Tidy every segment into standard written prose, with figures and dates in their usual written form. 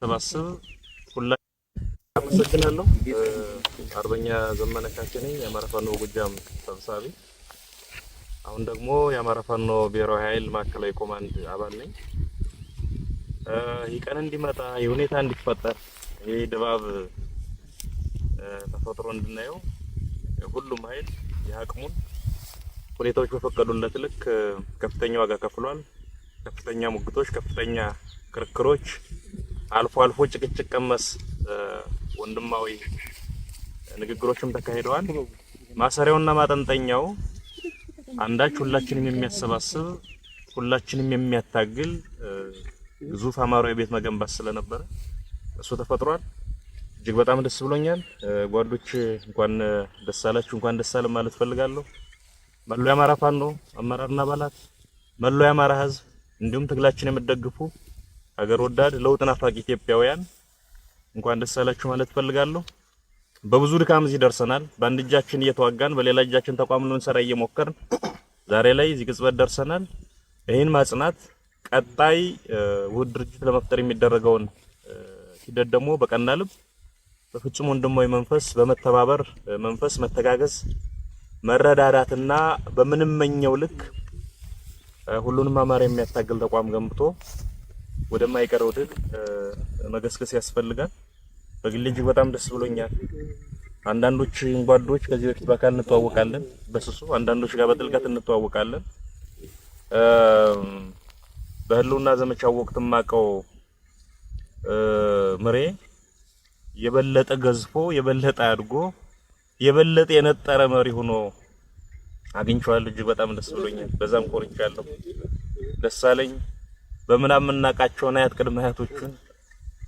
ተባስብ ሁላ አመሰግናለሁ። አርበኛ ዘመነ ካሴ ነኝ የአማራ ፋኖ ጎጃም ሰብሳቢ። አሁን ደግሞ የአማራ ፋኖ ብሔራዊ ኃይል ማዕከላዊ ኮማንድ አባል ነኝ። ይህ ቀን እንዲመጣ የሁኔታ እንዲፈጠር ይሄ ድባብ ተፈጥሮ እንድናየው ሁሉም ኃይል የአቅሙን ሁኔታዎች በፈቀዱለት ልክ ከፍተኛ ዋጋ ከፍሏል። ከፍተኛ ሙግቶች፣ ከፍተኛ ክርክሮች፣ አልፎ አልፎ ጭቅጭቅ ቀመስ ወንድማዊ ንግግሮችም ተካሂደዋል። ማሰሪያውና ማጠንጠኛው አንዳች ሁላችንም የሚያሰባስብ ሁላችንም የሚያታግል ግዙፍ አማራዊ ቤት መገንባት ስለነበረ እሱ ተፈጥሯል። እጅግ በጣም ደስ ብሎኛል። ጓዶች እንኳን ደስ አላችሁ፣ እንኳን ደስ አለን ማለት ፈልጋለሁ። መላው የአማራ ፋኖ አመራርና አባላት፣ መላው የአማራ ሕዝብ እንዲሁም ትግላችን የምትደግፉ ሀገር ወዳድ ለውጥ ናፋቂ ኢትዮጵያውያን እንኳን ደስ አላችሁ ማለት ፈልጋለሁ። በብዙ ድካም እዚህ ደርሰናል። በአንድ እጃችን እየተዋጋን በሌላ እጃችን ተቋም ልንሰራ እየሞከርን ዛሬ ላይ እዚህ ቅጽበት ደርሰናል። ይህን ማጽናት ቀጣይ ውህድ ድርጅት ለመፍጠር የሚደረገውን ሂደት ደግሞ በቀና ልብ በፍጹም ወንድማዊ መንፈስ በመተባበር መንፈስ መተጋገዝ መረዳዳትና በምንመኘው ልክ ሁሉንም አማራ የሚያታግል ተቋም ገንብቶ ወደማይቀረው ድል መገስገስ ያስፈልጋል። በግሌ እጅግ በጣም ደስ ብሎኛል። አንዳንዶች ጓዶች ከዚህ በፊት በአካል እንተዋወቃለን በስሱ፣ አንዳንዶች ጋር በጥልቀት እንተዋወቃለን። በህልውና ዘመቻው ወቅት ማቀው ምሬ የበለጠ ገዝፎ የበለጠ አድጎ የበለጠ የነጠረ መሪ ሆኖ አግኝቼዋለሁ። እጅግ በጣም ደስ ብሎኛል። በዛም ኮርቻለሁ። ደሳለኝ በምናምን እናቃቸውና አያት ቅድመ አያቶቹን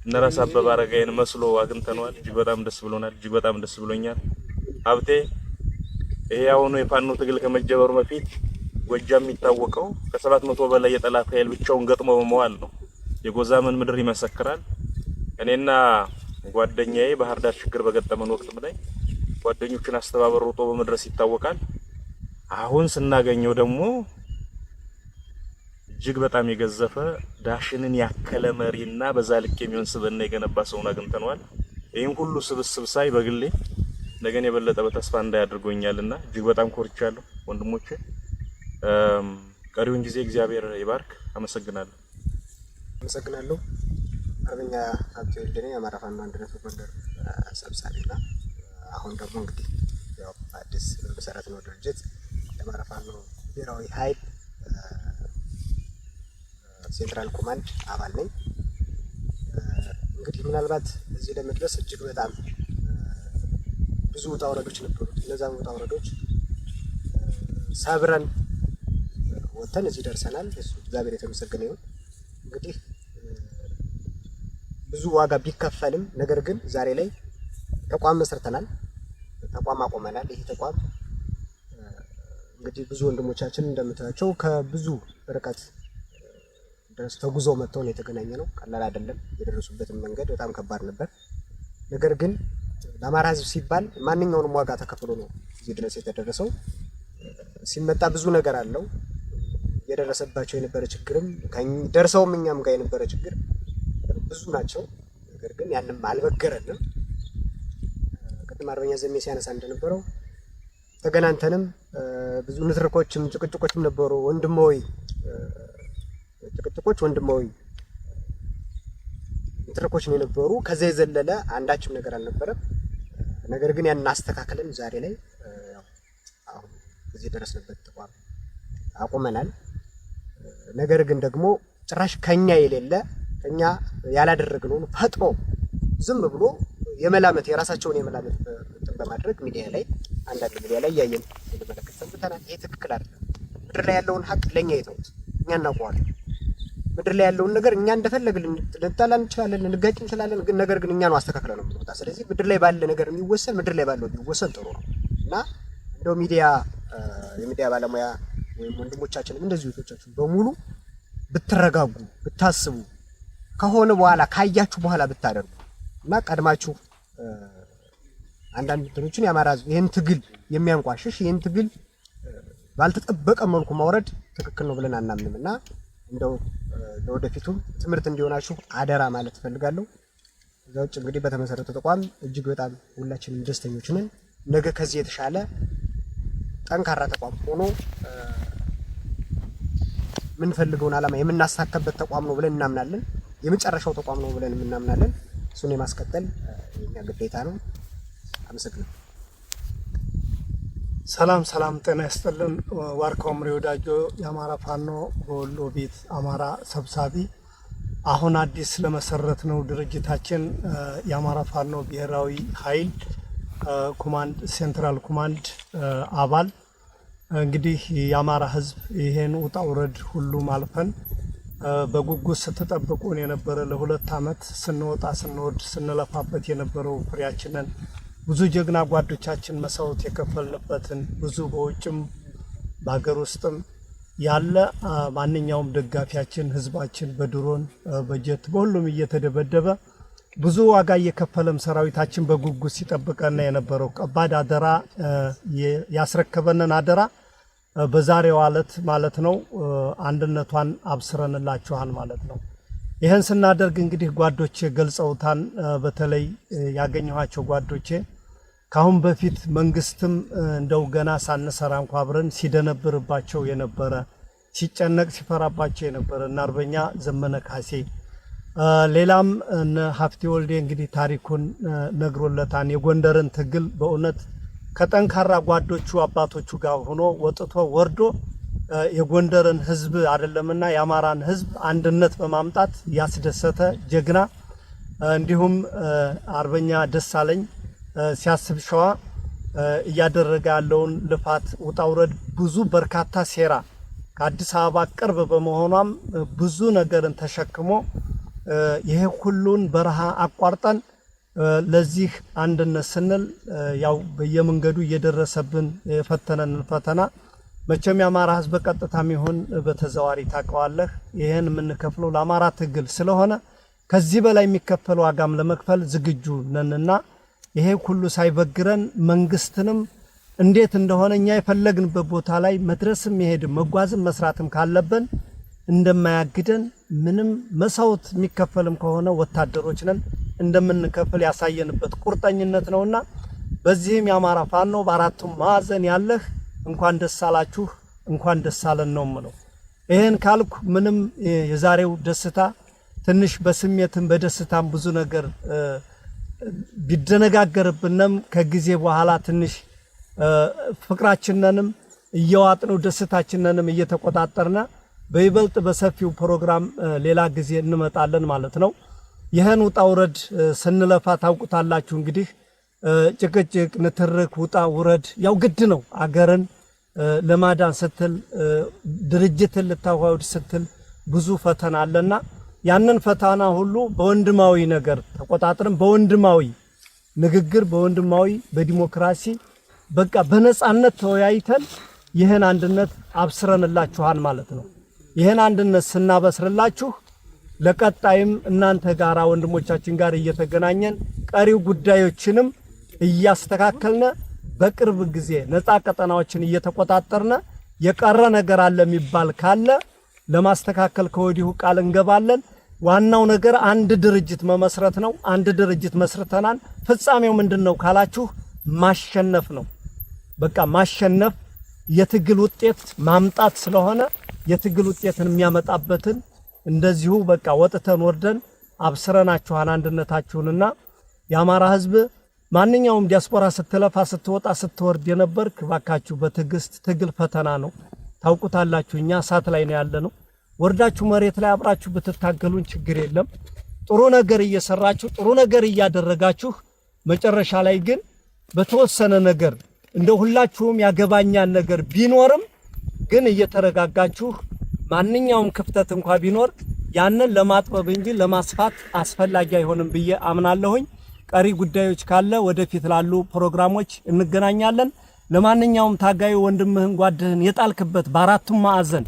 እነራስ አበበ አረጋይን መስሎ አግኝተነዋል። እጅግ በጣም ደስ ብሎናል። እጅግ በጣም ደስ ብሎኛል። ሀብቴ ይሄ አሁን የፋኖ ትግል ከመጀመሩ በፊት ጎጃም የሚታወቀው ከ700 በላይ የጠላት ኃይል ብቻውን ገጥሞ በመዋል ነው። የጎዛመን ምድር ይመሰክራል። እኔና ጓደኛዬ ባህር ዳር ችግር በገጠመን ወቅት ላይ ጓደኞችን አስተባብሮ ሮጦ በመድረስ ይታወቃል። አሁን ስናገኘው ደግሞ እጅግ በጣም የገዘፈ ዳሽንን ያከለ መሪና በዛ ልክ የሚሆን ስብዕና የገነባ ሰውን አግኝተነዋል። ይሄን ሁሉ ስብስብ ሳይ በግሌ ነገን የበለጠ በተስፋ እንዳያድርጎኛልና እጅግ በጣም ኮርቻለሁ ወንድሞቼ። ቀሪውን ጊዜ እግዚአብሔር ይባርክ። አመሰግናለሁ። አርበኛ ሀብቴ ወልዴ የአማራ ፋኖ አንድነት ጎንደር ሰብሳቢና አሁን ደግሞ እንግዲህ ያው አዲስ መሰረት ነው ድርጅት የአማራ ፋኖ ብሔራዊ ኃይል ሴንትራል ኮማንድ አባል ነኝ። እንግዲህ ምናልባት እዚህ ለመድረስ እጅግ በጣም ብዙ ውጣ ውረዶች ነበሩ። እነዛም ውጣ ውረዶች ሰብረን ወጥተን እዚህ ደርሰናል። እሱ እግዚአብሔር የተመሰገነ ይሁን። እንግዲህ ብዙ ዋጋ ቢከፈልም ነገር ግን ዛሬ ላይ ተቋም መስርተናል፣ ተቋም አቆመናል። ይሄ ተቋም እንግዲህ ብዙ ወንድሞቻችን እንደምታዩቸው ከብዙ ርቀት ድረስ ተጉዘው መጥተው ነው የተገናኘ ነው። ቀላል አይደለም። የደረሱበትን መንገድ በጣም ከባድ ነበር። ነገር ግን ለአማራ ሕዝብ ሲባል ማንኛውንም ዋጋ ተከፍሎ ነው እዚህ ድረስ የተደረሰው። ሲመጣ ብዙ ነገር አለው። የደረሰባቸው የነበረ ችግርም ደርሰውም እኛም ጋር የነበረ ችግር ብዙ ናቸው። ነገር ግን ያንም አልበገረንም። ቅድም አርበኛ ዘሜ ሲያነሳ እንደነበረው ተገናኝተንም ብዙ ንትርኮችም ጭቅጭቆችም ነበሩ። ወንድማዊ ጭቅጭቆች፣ ወንድማዊ ንትርኮች ነው የነበሩ። ከዛ የዘለለ አንዳችም ነገር አልነበረም። ነገር ግን ያን አስተካክለን ዛሬ ላይ አሁን እዚህ ደረስንበት ተቋም አቁመናል። ነገር ግን ደግሞ ጭራሽ ከኛ የሌለ ከኛ ያላደረግነውን ፈጥሮ ዝም ብሎ የመላመት የራሳቸውን የመላመት በማድረግ ሚዲያ ላይ አንዳንድ ሚዲያ ላይ ያየን እንመለከት ሰምተናል። ይሄ ትክክል አይደለም። ምድር ላይ ያለውን ሀቅ ለኛ ይተውት፣ እኛ እናውቀዋለን። ምድር ላይ ያለውን ነገር እኛ እንደፈለግን ልንጣላ እንችላለን፣ ልንጋጭ እንችላለን። ግን ነገር ግን እኛ ነው አስተካክለን ነው የምንወጣ። ስለዚህ ምድር ላይ ባለ ነገር የሚወሰን ምድር ላይ ባለው የሚወሰን ጥሩ ነው እና እንደው የሚዲያ ባለሙያ ወይም ወንድሞቻችንም እንደዚህ እህቶቻችን በሙሉ ብትረጋጉ ብታስቡ ከሆነ በኋላ ካያችሁ በኋላ ብታደርጉ እና ቀድማችሁ አንዳንድ እንትኖችን የአማራ ሕዝብ ይሄን ትግል የሚያንቋሽሽ ይሄን ትግል ባልተጠበቀ መልኩ ማውረድ ትክክል ነው ብለን አናምንም እና እንደው ለወደፊቱ ትምህርት እንዲሆናችሁ አደራ ማለት ፈልጋለሁ። ዘውጭ እንግዲህ በተመሰረተ ተቋም እጅግ በጣም ሁላችንም ደስተኞች ነን። ነገ ከዚህ የተሻለ ጠንካራ ተቋም ሆኖ ምን ፈልገውን ዓላማ የምናሳካበት ተቋም ነው ብለን እናምናለን። የመጨረሻው ተቋም ነው ብለን እናምናለን። እሱን የማስቀጠል የኛ ግዴታ ነው። አመሰግናለሁ። ሰላም ጤና ይስጥልን። ዋርካው ምሬ ወዳጆ የአማራ ፋኖ በወሎ ቤት አማራ ሰብሳቢ አሁን አዲስ ለመሰረት ነው ድርጅታችን የአማራ ፋኖ ብሔራዊ ኃይል ኮማንድ ሴንትራል ኮማንድ አባል እንግዲህ የአማራ ህዝብ ይሄን ውጣ ውረድ ሁሉ ማልፈን በጉጉት ስትጠብቁን የነበረ ለሁለት ዓመት ስንወጣ ስንወድ ስንለፋበት የነበረው ፍሬያችንን ብዙ ጀግና ጓዶቻችን መስዋዕት የከፈልንበትን ብዙ በውጭም በአገር ውስጥም ያለ ማንኛውም ደጋፊያችን ህዝባችን በድሮን በጀት በሁሉም እየተደበደበ ብዙ ዋጋ እየከፈለም ሰራዊታችን በጉጉት ሲጠብቀና የነበረው ከባድ አደራ ያስረከበንን አደራ በዛሬው ዕለት ማለት ነው አንድነቷን አብስረንላችኋል ማለት ነው። ይሄን ስናደርግ እንግዲህ ጓዶቼ ገልጸውታን በተለይ ያገኘኋቸው ጓዶቼ ካሁን በፊት መንግስትም እንደው ገና ሳንሰራ እንኳን አብረን ሲደነብርባቸው የነበረ ሲጨነቅ ሲፈራባቸው የነበረ እና አርበኛ ዘመነ ካሴ ሌላም እነ ሀፍቴ ወልዴ እንግዲህ ታሪኩን ነግሮለታን የጎንደርን ትግል በእውነት ከጠንካራ ጓዶቹ አባቶቹ ጋር ሆኖ ወጥቶ ወርዶ የጎንደርን ህዝብ አይደለምና የአማራን ህዝብ አንድነት በማምጣት ያስደሰተ ጀግና እንዲሁም አርበኛ ደሳለኝ ሲያስብ ሸዋ እያደረገ ያለውን ልፋት ውጣውረድ ብዙ በርካታ ሴራ ከአዲስ አበባ ቅርብ በመሆኗም ብዙ ነገርን ተሸክሞ ይሄ ሁሉን በረሃ አቋርጠን ለዚህ አንድነት ስንል ያው በየመንገዱ እየደረሰብን የፈተነን ፈተና መቼም የአማራ ህዝብ በቀጥታም ይሁን በተዘዋሪ ታቀዋለህ ይሄን የምንከፍለው ለአማራ ትግል ስለሆነ ከዚህ በላይ የሚከፈል ዋጋም ለመክፈል ዝግጁ ነንና ይሄ ሁሉ ሳይበግረን መንግስትንም እንዴት እንደሆነ እኛ የፈለግንበት ቦታ ላይ መድረስም መሄድ መጓዝም መስራትም ካለብን እንደማያግደን ምንም መስዋዕት የሚከፈልም ከሆነ ወታደሮች ነን እንደምንከፍል ያሳየንበት ቁርጠኝነት ነውና በዚህም የአማራ ፋኖ በአራቱም ማዕዘን ያለህ እንኳን ደስ አላችሁ እንኳን ደስ አለን ነው ማለት። ይሄን ካልኩ ምንም የዛሬው ደስታ ትንሽ በስሜትም በደስታም ብዙ ነገር ቢደነጋገርብንም ከጊዜ በኋላ ትንሽ ፍቅራችንንም እየዋጥነው ደስታችንንም እየተቆጣጠርና በይበልጥ በሰፊው ፕሮግራም ሌላ ጊዜ እንመጣለን ማለት ነው። ይሄን ውጣ ውረድ ስንለፋ ታውቁታላችሁ እንግዲህ ጭቅጭቅ ንትርክ ውጣ ውረድ ያው ግድ ነው። አገርን ለማዳን ስትል ድርጅትን ልታዋውድ ስትል ብዙ ፈተና አለና ያንን ፈተና ሁሉ በወንድማዊ ነገር ተቆጣጥረን በወንድማዊ ንግግር በወንድማዊ በዲሞክራሲ በቃ በነጻነት ተወያይተን ይሄን አንድነት አብስረንላችኋል ማለት ነው። ይሄን አንድነት ስናበስርላችሁ ለቀጣይም እናንተ ጋራ ወንድሞቻችን ጋር እየተገናኘን ቀሪው ጉዳዮችንም እያስተካከልነ በቅርብ ጊዜ ነፃ ቀጠናዎችን እየተቆጣጠርነ የቀረ ነገር አለ የሚባል ካለ ለማስተካከል ከወዲሁ ቃል እንገባለን። ዋናው ነገር አንድ ድርጅት መመስረት ነው። አንድ ድርጅት መስርተናል። ፍጻሜው ምንድነው ካላችሁ ማሸነፍ ነው። በቃ ማሸነፍ የትግል ውጤት ማምጣት ስለሆነ የትግል ውጤትን የሚያመጣበትን እንደዚሁ በቃ ወጥተን ወርደን አብስረናችኋል አንድነታችሁንና የአማራ ህዝብ ማንኛውም ዲያስፖራ ስትለፋ ስትወጣ ስትወርድ የነበርክ ባካችሁ በትግስት ትግል ፈተና ነው ታውቁታላችሁ። እኛ እሳት ላይ ነው ያለነው። ወርዳችሁ መሬት ላይ አብራችሁ ብትታገሉን ችግር የለም። ጥሩ ነገር እየሰራችሁ ጥሩ ነገር እያደረጋችሁ መጨረሻ ላይ ግን በተወሰነ ነገር እንደ ሁላችሁም ያገባኛል ነገር ቢኖርም ግን እየተረጋጋችሁ ማንኛውም ክፍተት እንኳን ቢኖር ያንን ለማጥበብ እንጂ ለማስፋት አስፈላጊ አይሆንም ብዬ አምናለሁኝ። ቀሪ ጉዳዮች ካለ ወደፊት ላሉ ፕሮግራሞች እንገናኛለን። ለማንኛውም ታጋዩ ወንድምህን ጓድህን የጣልክበት በአራቱም ማዕዘን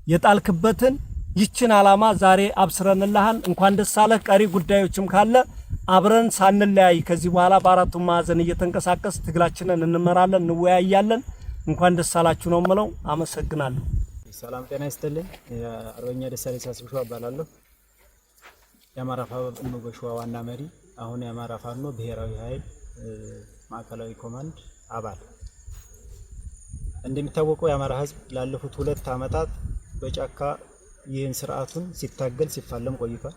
የጣልክበትን ይችን ዓላማ ዛሬ አብስረንልሃን እንኳን ደስ አለህ። ቀሪ ጉዳዮችም ካለ አብረን ሳንለያይ ከዚህ በኋላ በአራቱም ማዕዘን እየተንቀሳቀስ ትግላችንን እንመራለን እንወያያለን። እንኳን ደስ አላችሁ ነው የምለው። አመሰግናለሁ። ሰላም ጤና ይስጥልኝ። አርበኛ ደሳለኝ ሲያስብ ሸዋ እባላለሁ። የአማራ ፋኖ በሸዋ ዋና መሪ አሁን የአማራ ፋኖ ብሔራዊ ኃይል ማዕከላዊ ኮማንድ አባል። እንደሚታወቀው የአማራ ህዝብ ላለፉት 2 ዓመታት በጫካ ይህን ስርዓቱን ሲታገል ሲፋለም ቆይቷል።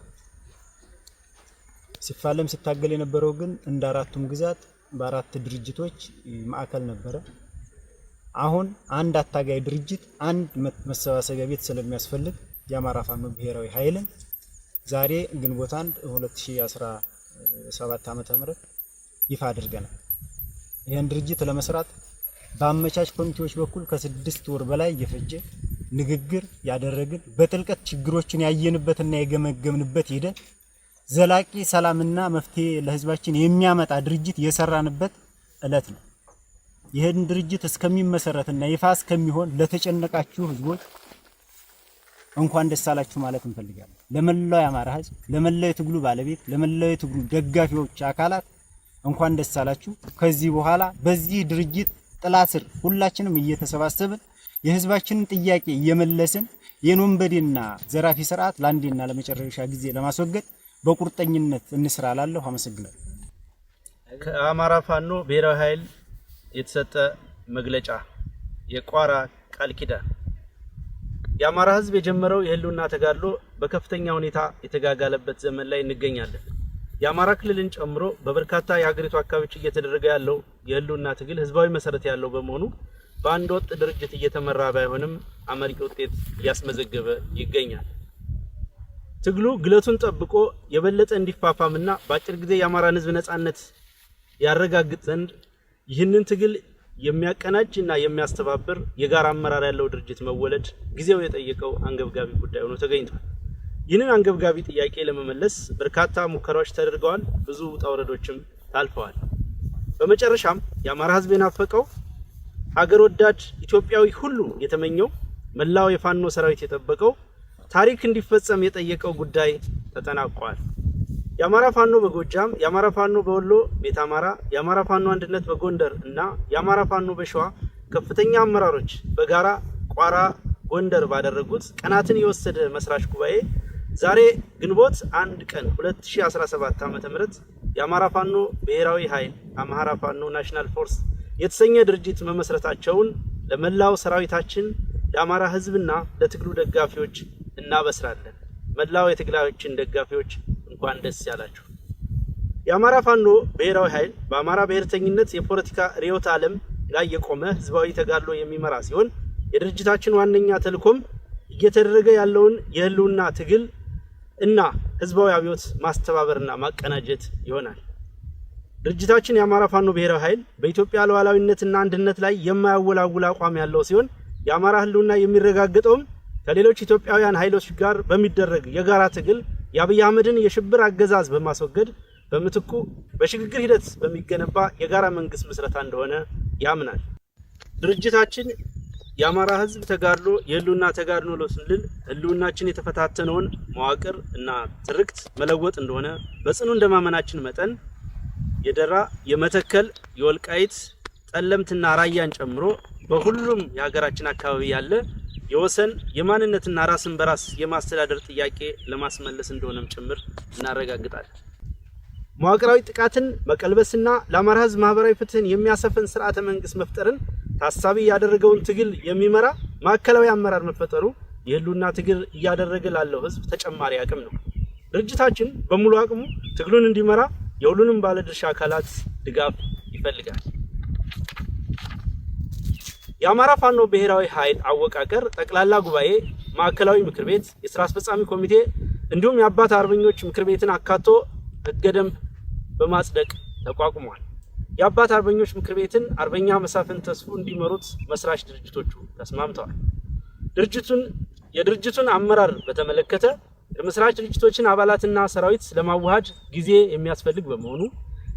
ሲታገል የነበረው ግን እንደ አራቱም ግዛት በአራት ድርጅቶች ማዕከል ነበረ። አሁን አንድ አታጋይ ድርጅት አንድ መሰባሰቢያ ቤት ስለሚያስፈልግ የአማራ ፋኖ ብሔራዊ ኃይልን ዛሬ ግንቦት 1 2017 ዓ.ም ይፋ አድርገናል። ይህን ድርጅት ለመስራት በአመቻች ኮሚቴዎች በኩል ከ6 ወር በላይ የፈጀ ንግግር ያደረግን በጥልቀት ችግሮችን ያየንበትና የገመገምንበት ሂደት ዘላቂ ሰላምና መፍትሄ ለህዝባችን የሚያመጣ ድርጅት የሰራንበት እለት ነው። ይህን ድርጅት እስከሚመሰረትና ይፋ እስከሚሆን ለተጨነቃችሁ ህዝቦች እንኳን ደስ አላችሁ ማለት እንፈልጋለን። ለመላው የአማራ ህዝብ፣ ለመላው የትግሉ ባለቤት፣ ለመላው የትግሉ ደጋፊዎች አካላት እንኳን ደስ አላችሁ። ከዚህ በኋላ በዚህ ድርጅት ጥላ ስር ሁላችንም እየተሰባሰብን የህዝባችንን ጥያቄ እየመለስን የወንበዴና ዘራፊ ስርዓት ለአንዴና ለመጨረሻ ጊዜ ለማስወገድ በቁርጠኝነት እንስራላለሁ። አመሰግናለሁ። ከአማራ ፋኖ ብሔራዊ ኃይል የተሰጠ መግለጫ የቋራ ቃል ኪዳን። የአማራ ህዝብ የጀመረው የህልውና ተጋድሎ በከፍተኛ ሁኔታ የተጋጋለበት ዘመን ላይ እንገኛለን። የአማራ ክልልን ጨምሮ በበርካታ የሀገሪቱ አካባቢዎች እየተደረገ ያለው የህልውና ትግል ህዝባዊ መሰረት ያለው በመሆኑ በአንድ ወጥ ድርጅት እየተመራ ባይሆንም አመርቂ ውጤት እያስመዘገበ ይገኛል። ትግሉ ግለቱን ጠብቆ የበለጠ እንዲፋፋምና በአጭር ጊዜ የአማራን ህዝብ ነጻነት ያረጋግጥ ዘንድ ይህንን ትግል የሚያቀናጅና የሚያስተባብር የጋራ አመራር ያለው ድርጅት መወለድ ጊዜው የጠየቀው አንገብጋቢ ጉዳይ ሆኖ ተገኝቷል። ይህንን አንገብጋቢ ጥያቄ ለመመለስ በርካታ ሙከራዎች ተደርገዋል። ብዙ ውጣ ውረዶችም ታልፈዋል። በመጨረሻም የአማራ ህዝብ የናፈቀው ሀገር ወዳድ ኢትዮጵያዊ ሁሉ የተመኘው መላው የፋኖ ሰራዊት የጠበቀው ታሪክ እንዲፈጸም የጠየቀው ጉዳይ ተጠናቋል። የአማራ ፋኖ በጎጃም፣ የአማራ ፋኖ በወሎ ቤት አማራ፣ የአማራ ፋኖ አንድነት በጎንደር እና የአማራ ፋኖ በሸዋ ከፍተኛ አመራሮች በጋራ ቋራ ጎንደር ባደረጉት ቀናትን የወሰደ መስራች ጉባኤ ዛሬ ግንቦት 1 ቀን 2017 ዓ.ም የአማራ ፋኖ ብሔራዊ ኃይል አማራ ፋኖ ናሽናል ፎርስ የተሰኘ ድርጅት መመስረታቸውን ለመላው ሰራዊታችን ለአማራ ህዝብና ለትግሉ ደጋፊዎች እናበስራለን። መላው የትግላችን ደጋፊዎች እንኳን ደስ ያላችሁ። የአማራ ፋኖ ብሔራዊ ኃይል በአማራ ብሔርተኝነት የፖለቲካ ርዕዮተ ዓለም ላይ የቆመ ህዝባዊ ተጋድሎ የሚመራ ሲሆን የድርጅታችን ዋነኛ ተልዕኮም እየተደረገ ያለውን የህልውና ትግል እና ህዝባዊ አብዮት ማስተባበርና ማቀናጀት ይሆናል። ድርጅታችን የአማራ ፋኖ ብሔራዊ ኃይል በኢትዮጵያ ሉዓላዊነትና አንድነት ላይ የማያወላውል አቋም ያለው ሲሆን የአማራ ህልውና የሚረጋገጠውም ከሌሎች ኢትዮጵያውያን ኃይሎች ጋር በሚደረግ የጋራ ትግል የአብይ አህመድን የሽብር አገዛዝ በማስወገድ በምትኩ በሽግግር ሂደት በሚገነባ የጋራ መንግስት ምስረታ እንደሆነ ያምናል። ድርጅታችን የአማራ ህዝብ ተጋድሎ የህልውና ተጋድሎ ነው ስንል ህልውናችን የተፈታተነውን መዋቅር እና ትርክት መለወጥ እንደሆነ በጽኑ እንደማመናችን መጠን የደራ፣ የመተከል፣ የወልቃይት፣ ጠለምትና ራያን ጨምሮ በሁሉም የሀገራችን አካባቢ ያለ የወሰን የማንነትና ራስን በራስ የማስተዳደር ጥያቄ ለማስመለስ እንደሆነም ጭምር እናረጋግጣለን። መዋቅራዊ ጥቃትን መቀልበስና ለአማራ ህዝብ ማህበራዊ ፍትህን የሚያሰፍን ስርዓተ መንግስት መፍጠርን ታሳቢ ያደረገውን ትግል የሚመራ ማዕከላዊ አመራር መፈጠሩ የህልውና ትግል እያደረገ ላለው ህዝብ ተጨማሪ አቅም ነው። ድርጅታችን በሙሉ አቅሙ ትግሉን እንዲመራ የሁሉንም ባለድርሻ አካላት ድጋፍ ይፈልጋል። የአማራ ፋኖ ብሔራዊ ኃይል አወቃቀር ጠቅላላ ጉባኤ፣ ማዕከላዊ ምክር ቤት፣ የሥራ አስፈጻሚ ኮሚቴ እንዲሁም የአባት አርበኞች ምክር ቤትን አካቶ ህገ ደንብ በማጽደቅ ተቋቁሟል። የአባት አርበኞች ምክር ቤትን አርበኛ መሳፍንት ተስፉ እንዲመሩት መስራች ድርጅቶቹ ተስማምተዋል። የድርጅቱን አመራር በተመለከተ የመስራች ድርጅቶችን አባላትና ሰራዊት ለማዋሃድ ጊዜ የሚያስፈልግ በመሆኑ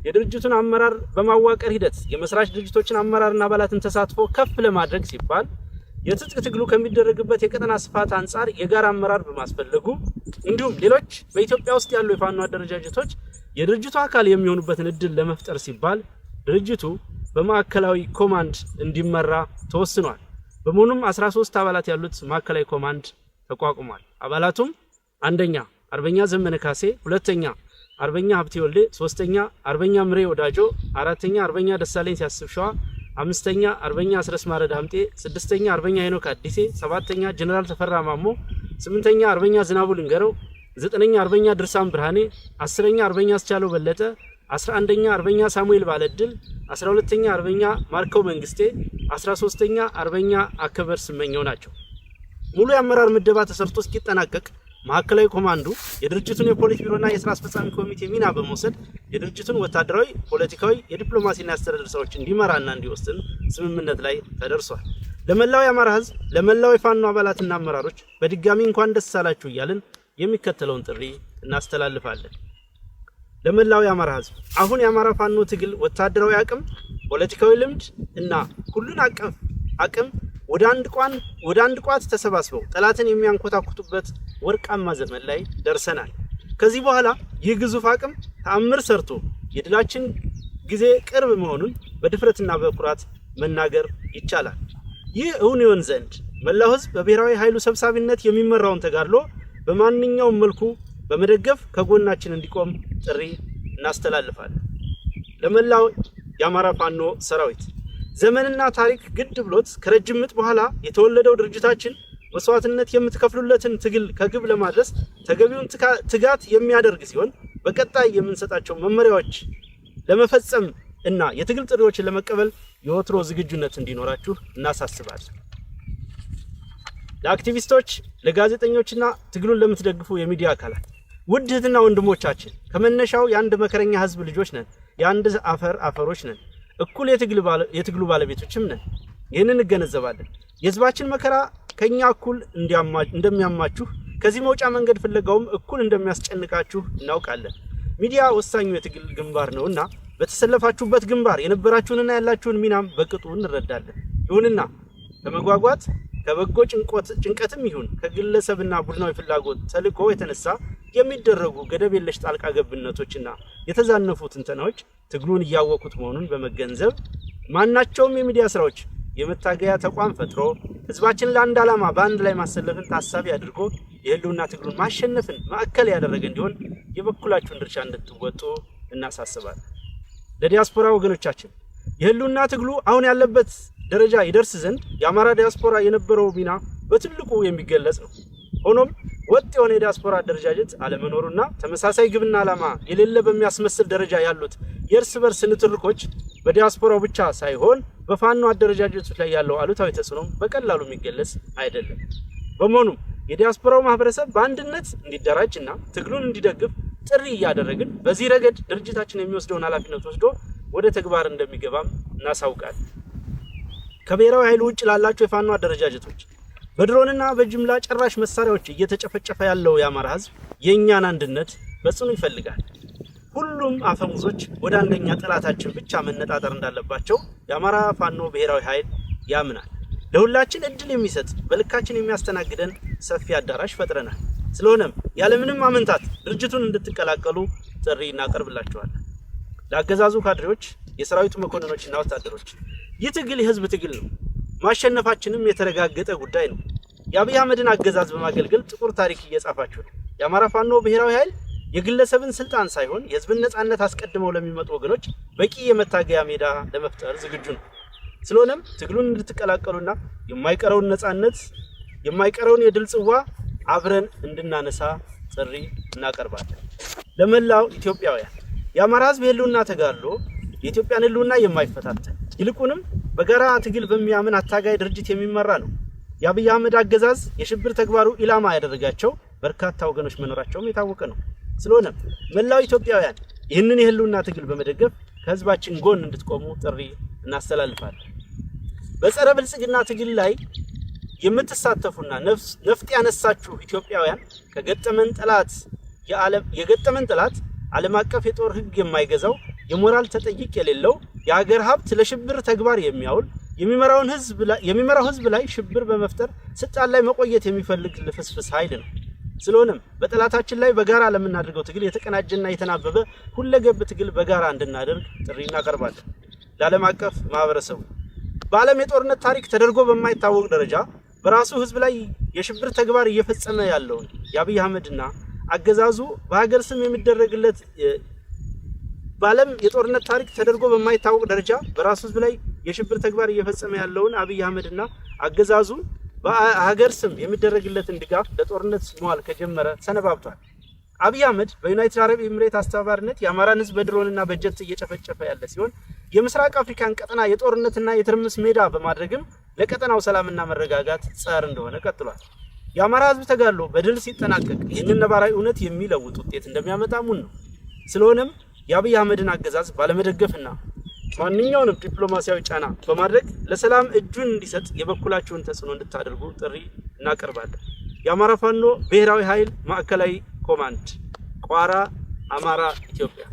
የድርጅቱን አመራር በማዋቀር ሂደት የመስራች ድርጅቶችን አመራርና አባላትን ተሳትፎ ከፍ ለማድረግ ሲባል የትጥቅ ትግሉ ከሚደረግበት የቀጠና ስፋት አንጻር የጋራ አመራር በማስፈለጉ እንዲሁም ሌሎች በኢትዮጵያ ውስጥ ያሉ የፋኖ አደረጃጀቶች የድርጅቱ አካል የሚሆኑበትን እድል ለመፍጠር ሲባል ድርጅቱ በማዕከላዊ ኮማንድ እንዲመራ ተወስኗል። በመሆኑም 13 አባላት ያሉት ማዕከላዊ ኮማንድ ተቋቁሟል። አባላቱም አንደኛ አርበኛ ዘመነ ካሴ፣ ሁለተኛ አርበኛ ሀብቴ ወልዴ፣ ሶስተኛ አርበኛ ምሬ ወዳጆ፣ አራተኛ አርበኛ ደሳለኝ ሲያስብ ሸዋ፣ አምስተኛ አርበኛ አስረስ ማረ ዳምጤ፣ ስድስተኛ አርበኛ ሄኖክ አዲሴ፣ ሰባተኛ ጀነራል ተፈራ ማሞ፣ ስምንተኛ አርበኛ ዝናቡ ልንገረው፣ ዘጠነኛ አርበኛ ድርሳም ብርሃኔ፣ አስረኛ አርበኛ አስቻለው በለጠ፣ 11ኛ አርበኛ ሳሙኤል ባለድል፣ 12ኛ አርበኛ ማርከው መንግስቴ፣ 13ኛ አርበኛ አከበር ስመኘው ናቸው። ሙሉ የአመራር ምደባ ተሰርቶ እስኪጠናቀቅ ማዕከላዊ ኮማንዶ የድርጅቱን የፖሊስ ቢሮና የስራ አስፈጻሚ ኮሚቴ ሚና በመውሰድ የድርጅቱን ወታደራዊ፣ ፖለቲካዊ፣ የዲፕሎማሲና የአስተዳደር ስራዎች እንዲመራና እንዲወስን ስምምነት ላይ ተደርሷል። ለመላው የአማራ ህዝብ፣ ለመላው የፋኖ አባላትና አመራሮች በድጋሚ እንኳን ደስ አላችሁ እያልን የሚከተለውን ጥሪ እናስተላልፋለን። ለመላው የአማራ ህዝብ አሁን የአማራ ፋኖ ትግል ወታደራዊ አቅም፣ ፖለቲካዊ ልምድ እና ሁሉን አቀፍ አቅም ወደ አንድ ቋት ተሰባስበው ጠላትን የሚያንኮታኩቱበት ወርቃማ ዘመን ላይ ደርሰናል። ከዚህ በኋላ ይህ ግዙፍ አቅም ተአምር ሰርቶ የድላችን ጊዜ ቅርብ መሆኑን በድፍረትና በኩራት መናገር ይቻላል። ይህ እውን ይሆን ዘንድ መላው ህዝብ በብሔራዊ ኃይሉ ሰብሳቢነት የሚመራውን ተጋድሎ በማንኛውም መልኩ በመደገፍ ከጎናችን እንዲቆም ጥሪ እናስተላልፋለን። ለመላው የአማራ ፋኖ ሰራዊት ዘመንና ታሪክ ግድ ብሎት ከረጅም ምጥ በኋላ የተወለደው ድርጅታችን መስዋዕትነት የምትከፍሉለትን ትግል ከግብ ለማድረስ ተገቢውን ትጋት የሚያደርግ ሲሆን በቀጣይ የምንሰጣቸው መመሪያዎች ለመፈጸም እና የትግል ጥሪዎችን ለመቀበል የወትሮ ዝግጁነት እንዲኖራችሁ እናሳስባለን። ለአክቲቪስቶች፣ ለጋዜጠኞችና ትግሉን ለምትደግፉ የሚዲያ አካላት ውድ እህትና ወንድሞቻችን ከመነሻው የአንድ መከረኛ ህዝብ ልጆች ነን። የአንድ አፈር አፈሮች ነን። እኩል የትግሉ ባለቤቶችም ነን። ይህንን እንገነዘባለን። የህዝባችን መከራ ከኛ እኩል እንደሚያማችሁ፣ ከዚህ መውጫ መንገድ ፍለጋውም እኩል እንደሚያስጨንቃችሁ እናውቃለን። ሚዲያ ወሳኙ የትግል ግንባር ነውና በተሰለፋችሁበት ግንባር የነበራችሁንና ያላችሁን ሚናም በቅጡ እንረዳለን። ይሁንና ከመጓጓት ከበጎ ጭንቀትም ይሁን ከግለሰብና ቡድናዊ ፍላጎት ተልዕኮ የተነሳ የሚደረጉ ገደብ የለሽ ጣልቃ ገብነቶችና የተዛነፉ ትንተናዎች ትግሉን እያወቁት መሆኑን በመገንዘብ ማናቸውም የሚዲያ ስራዎች የመታገያ ተቋም ፈጥሮ ህዝባችን ለአንድ ዓላማ በአንድ ላይ ማሰለፍን ታሳቢ አድርጎ የህልውና ትግሉን ማሸነፍን ማዕከል ያደረገ እንዲሆን የበኩላችሁን ድርሻ እንድትወጡ እናሳስባለን። ለዲያስፖራ ወገኖቻችን የህልውና ትግሉ አሁን ያለበት ደረጃ ይደርስ ዘንድ የአማራ ዲያስፖራ የነበረው ሚና በትልቁ የሚገለጽ ነው። ሆኖም ወጥ የሆነ የዲያስፖራ አደረጃጀት አለመኖሩና ተመሳሳይ ግብና ዓላማ የሌለ በሚያስመስል ደረጃ ያሉት የእርስ በርስ ንትርኮች በዲያስፖራው ብቻ ሳይሆን በፋኖ አደረጃጀቶች ላይ ያለው አሉታዊ ተጽዕኖ በቀላሉ የሚገለጽ አይደለም። በመሆኑም የዲያስፖራው ማህበረሰብ በአንድነት እንዲደራጅና ትግሉን እንዲደግፍ ጥሪ እያደረግን በዚህ ረገድ ድርጅታችን የሚወስደውን ኃላፊነት ወስዶ ወደ ተግባር እንደሚገባም እናሳውቃለን። ከብሔራዊ ኃይሉ ውጭ ላላቸው የፋኖ አደረጃጀቶች በድሮንና በጅምላ ጨራሽ መሳሪያዎች እየተጨፈጨፈ ያለው የአማራ ህዝብ የእኛን አንድነት በጽኑ ይፈልጋል። ሁሉም አፈሙዞች ወደ አንደኛ ጠላታችን ብቻ መነጣጠር እንዳለባቸው የአማራ ፋኖ ብሔራዊ ኃይል ያምናል። ለሁላችን እድል የሚሰጥ በልካችን የሚያስተናግደን ሰፊ አዳራሽ ፈጥረናል። ስለሆነም ያለምንም አመንታት ድርጅቱን እንድትቀላቀሉ ጥሪ እናቀርብላችኋለን። ለአገዛዙ ካድሬዎች፣ የሰራዊቱ መኮንኖችና ወታደሮች ይህ ትግል የህዝብ ትግል ነው። ማሸነፋችንም የተረጋገጠ ጉዳይ ነው። የአብይ አህመድን አገዛዝ በማገልገል ጥቁር ታሪክ እየጻፋችሁ ነው። የአማራ ፋኖ ብሔራዊ ኃይል የግለሰብን ስልጣን ሳይሆን የህዝብን ነጻነት አስቀድመው ለሚመጡ ወገኖች በቂ የመታገያ ሜዳ ለመፍጠር ዝግጁ ነው። ስለሆነም ትግሉን እንድትቀላቀሉና የማይቀረውን ነጻነት የማይቀረውን የድል ጽዋ አብረን እንድናነሳ ጥሪ እናቀርባለን። ለመላው ኢትዮጵያውያን የአማራ ህዝብ ህልውና ተጋድሎ የኢትዮጵያን ህልውና የማይፈታተን ይልቁንም በጋራ ትግል በሚያምን አታጋይ ድርጅት የሚመራ ነው። የአብይ አህመድ አገዛዝ የሽብር ተግባሩ ኢላማ ያደረጋቸው በርካታ ወገኖች መኖራቸውም የታወቀ ነው። ስለሆነም መላው ኢትዮጵያውያን ይህንን የህልውና ትግል በመደገፍ ከህዝባችን ጎን እንድትቆሙ ጥሪ እናስተላልፋለን። በጸረ ብልጽግና ትግል ላይ የምትሳተፉና ነፍጥ ያነሳችሁ ኢትዮጵያውያን የገጠመን ጠላት ዓለም አቀፍ የጦር ህግ የማይገዛው የሞራል ተጠይቅ የሌለው የሀገር ሀብት ለሽብር ተግባር የሚያውል የሚመራው ህዝብ ላይ ሽብር በመፍጠር ስልጣን ላይ መቆየት የሚፈልግ ልፍስፍስ ኃይል ነው። ስለሆነም በጠላታችን ላይ በጋራ ለምናደርገው ትግል የተቀናጀና የተናበበ ሁለገብ ትግል በጋራ እንድናደርግ ጥሪ እናቀርባለን። ለዓለም አቀፍ ማህበረሰቡ በዓለም የጦርነት ታሪክ ተደርጎ በማይታወቅ ደረጃ በራሱ ህዝብ ላይ የሽብር ተግባር እየፈጸመ ያለውን የአብይ አህመድና አገዛዙ በሀገር ስም የሚደረግለት ባለም የጦርነት ታሪክ ተደርጎ በማይታወቅ ደረጃ በራሱ ህዝብ ላይ የሽብር ተግባር እየፈጸመ ያለውን አብይ አህመድና አገዛዙ በሀገር ስም የሚደረግለትን ድጋፍ ለጦርነት መዋል ከጀመረ ሰነባብቷል። አብይ አህመድ በዩናይትድ አረብ ኤሚሬት አስተባባሪነት የአማራን ህዝብ በድሮንና በጀት እየጨፈጨፈ ያለ ሲሆን የምስራቅ አፍሪካን ቀጠና የጦርነትና የትርምስ ሜዳ በማድረግም ለቀጠናው ሰላምና መረጋጋት ጸር እንደሆነ ቀጥሏል። የአማራ ህዝብ ተጋድሎ በድል ሲጠናቀቅ ይህንን ነባራዊ እውነት የሚለውጥ ውጤት እንደሚያመጣ ሙን ነው። ስለሆነም የአብይ አህመድን አገዛዝ ባለመደገፍና ማንኛውንም ዲፕሎማሲያዊ ጫና በማድረግ ለሰላም እጁን እንዲሰጥ የበኩላችሁን ተጽዕኖ እንድታደርጉ ጥሪ እናቀርባለን። የአማራ ፋኖ ብሔራዊ ኃይል ማዕከላዊ ኮማንድ ቋራ፣ አማራ፣ ኢትዮጵያ